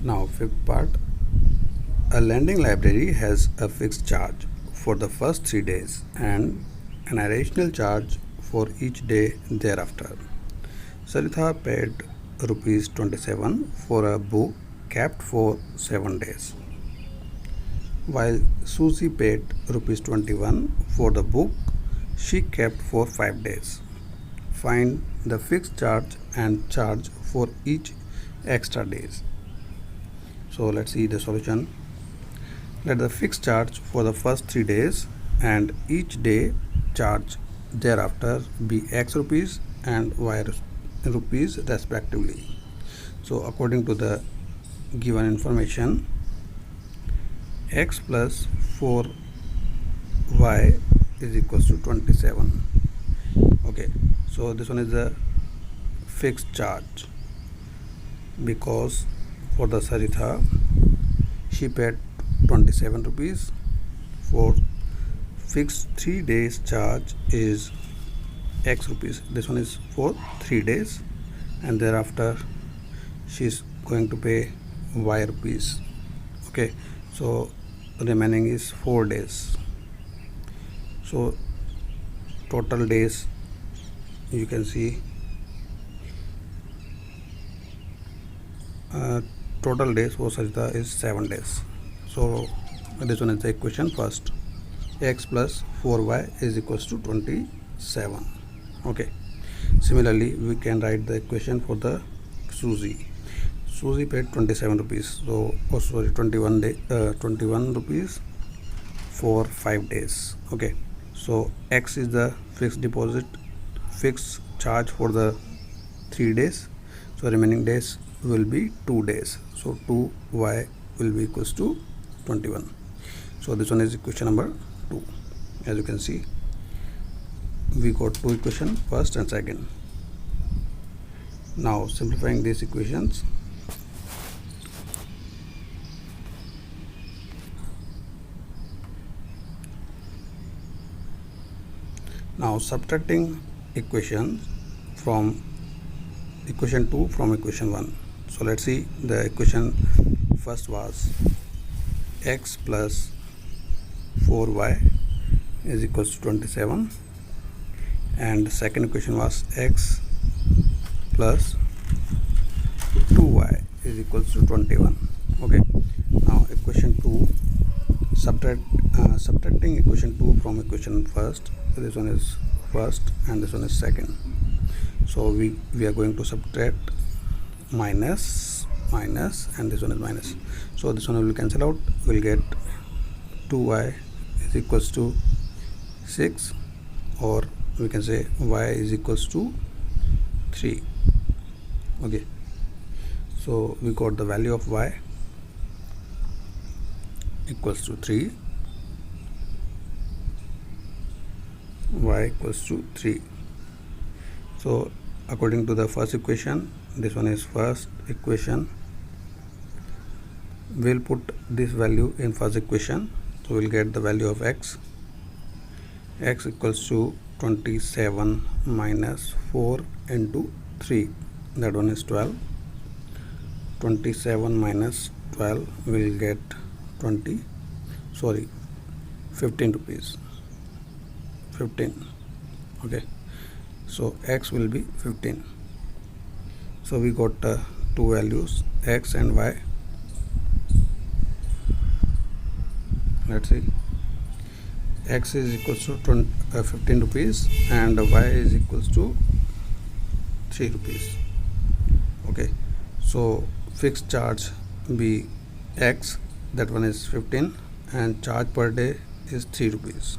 Now, fifth part. A lending library has a fixed charge for the first 3 days and an additional charge for each day thereafter. Saritha paid rupees 27 for a book kept for 7 days, while Susie paid rupees 21 for the book she kept for 5 days. Find the fixed charge and charge for each extra days. So let's see the solution. Let the fixed charge for the first 3 days and each day charge thereafter be X rupees and Y rupees respectively. So according to the given information, X plus 4Y is equals to 27. Okay, so this one is the fixed charge because for the Saritha she paid 27 rupees. For fixed 3 days charge is X rupees. This one is for 3 days and thereafter she is going to pay Y rupees. Okay, so remaining is 4 days. So total days you can see total days for Saritha is 7 days. So this one is the equation first. X plus 4Y is equals to 27. Okay. Similarly, we can write the equation for the Susie. Susie paid 27 rupees. So 21 rupees for 5 days. Okay. So X is the fixed deposit, fixed charge for the 3 days. So remaining days will be 2 days. So 2Y will be equals to 21. So this one is equation number 2. As you can see, we got two equations, first and second. Now simplifying these equations, now subtracting equations from equation 2 from equation 1. So let's see, the equation first was X plus 4Y is equals to 27 and the second equation was X plus 2Y is equals to 21. Okay, now equation 2, subtracting equation 2 from equation first. So this one is first and this one is second. So we are going to subtract minus and this one is minus. So this one will cancel out. We'll get 2Y is equals to 6, or we can say Y is equals to 3. Okay, so we got the value of Y equals to 3. Y equals to 3. So according to the first equation, this one is first equation, we'll put this value in first equation. So we'll get the value of X equals to 27 minus 4 into 3, that one is 12. 27 minus 12 will get 15 rupees. 15. Okay, so X will be 15. So we got two values, X and Y. Let's see, X is equals to 15 rupees and Y is equals to 3 rupees. Okay, so fixed charge be X, that one is 15 and charge per day is 3 rupees.